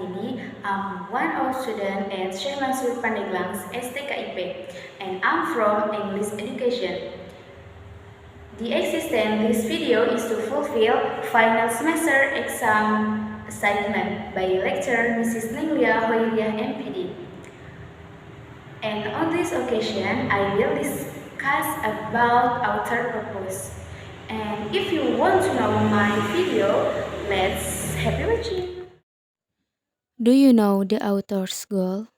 Kartini. I'm one of student at Syekh Mansur Pandeglang STKIP, and I'm from English Education. The existence this video is to fulfill final semester exam assignment by lecturer Mrs. Ninglia Hoiriah MPD. And on this occasion, I will discuss about outer purpose. And if you want to know my video, let's happy watching. Do you know the author's goal?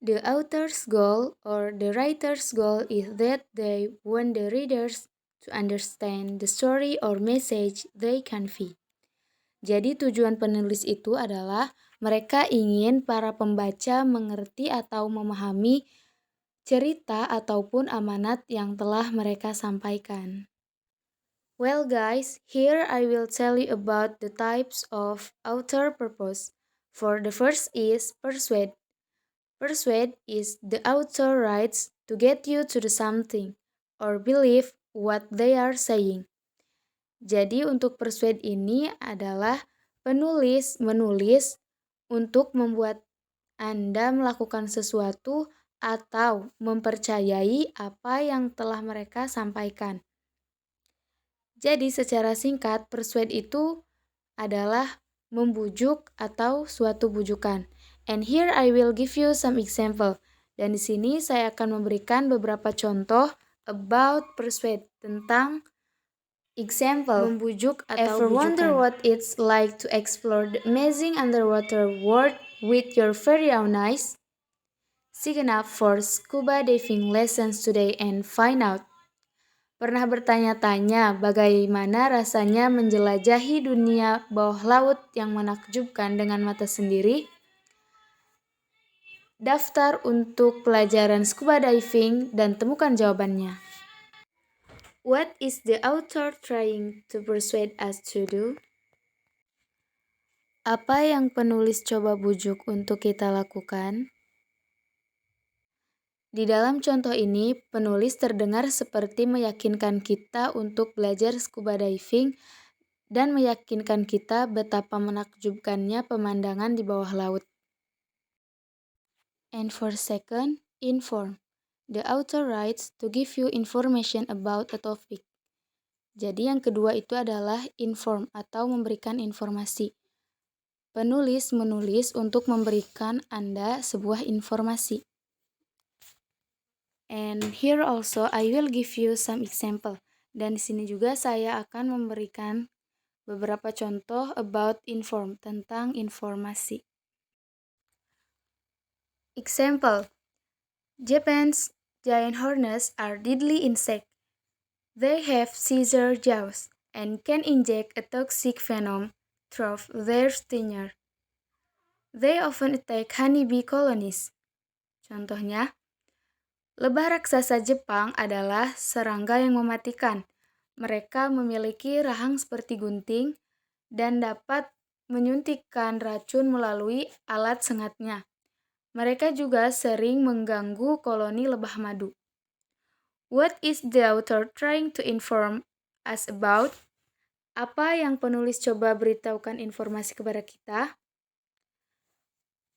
The author's goal or the writer's goal is that they want the readers to understand the story or message they convey. Jadi tujuan penulis itu adalah mereka ingin para pembaca mengerti atau memahami cerita ataupun amanat yang telah mereka sampaikan. Well guys, here I will tell you about the types of author purpose. For the first is persuade. Persuade is the author writes to get you to do something or believe what they are saying. Jadi untuk persuade ini adalah penulis menulis untuk membuat Anda melakukan sesuatu atau mempercayai apa yang telah mereka sampaikan. Jadi secara singkat, persuade itu adalah membujuk atau suatu bujukan. And here I will give you some example. Dan di sini saya akan memberikan beberapa contoh about persuade tentang example membujuk atau Ever bujukan. wonder what it's like to explore the amazing underwater world with your very own eyes? Sign up for scuba diving lessons today and find out. Pernah bertanya-tanya bagaimana rasanya menjelajahi dunia bawah laut yang menakjubkan dengan mata sendiri? Daftar untuk pelajaran scuba diving dan temukan jawabannya. What is the author trying to persuade us to do? Apa yang penulis coba bujuk untuk kita lakukan? Di dalam contoh ini, penulis terdengar seperti meyakinkan kita untuk belajar scuba diving dan meyakinkan kita betapa menakjubkannya pemandangan di bawah laut. And for second, inform. The author writes to give you information about a topic. Jadi yang kedua itu adalah inform atau memberikan informasi. Penulis menulis untuk memberikan Anda sebuah informasi. And here also I will give you some example. Dan di sini juga saya akan memberikan beberapa contoh about inform, tentang informasi. Example, Japan's giant hornets are deadly insects. They have scissor jaws and can inject a toxic venom through their stinger. They often attack honeybee colonies. Contohnya, lebah raksasa Jepang adalah serangga yang mematikan. Mereka memiliki rahang seperti gunting dan dapat menyuntikkan racun melalui alat sengatnya. Mereka juga sering mengganggu koloni lebah madu. What is the author trying to inform us about? Apa yang penulis coba beritahukan informasi kepada kita?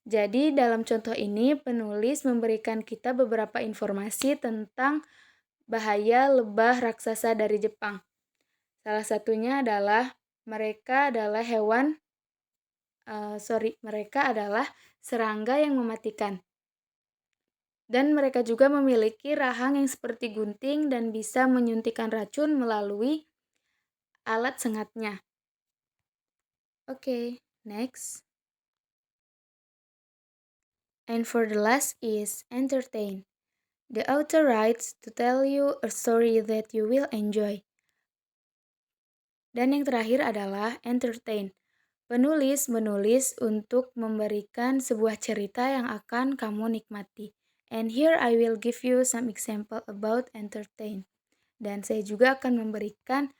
Jadi dalam contoh ini penulis memberikan kita beberapa informasi tentang bahaya lebah raksasa dari Jepang. Salah satunya adalah mereka adalah serangga yang mematikan. Dan mereka juga memiliki rahang yang seperti gunting dan bisa menyuntikkan racun melalui alat sengatnya. Okay, next. And for the last is entertain. The author writes to tell you a story that you will enjoy. Dan yang terakhir adalah entertain. Penulis menulis untuk memberikan sebuah cerita yang akan kamu nikmati. And here I will give you some example about entertain. Dan saya juga akan memberikan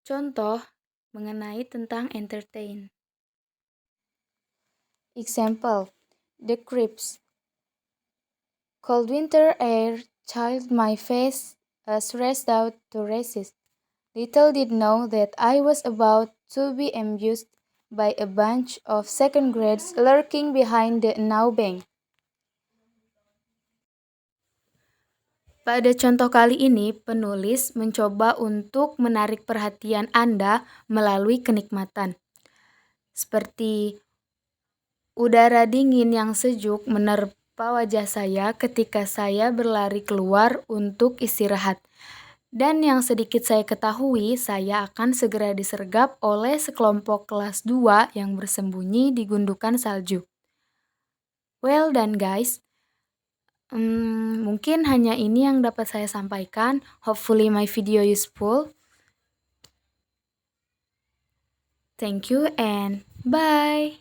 contoh mengenai tentang entertain. Example, The Creeps. Cold winter air chilled my face as raced out to races. Little did know that I was about to be ambushed by a bunch of second grades lurking behind the now bank. Pada contoh kali ini, penulis mencoba untuk menarik perhatian Anda melalui kenikmatan. Seperti udara dingin yang sejuk menerpa wajah saya ketika saya berlari keluar untuk istirahat. Dan yang sedikit saya ketahui, saya akan segera disergap oleh sekelompok kelas 2 yang bersembunyi di gundukan salju. Well done guys. Mungkin hanya ini yang dapat saya sampaikan. Hopefully my video useful. Thank you and bye.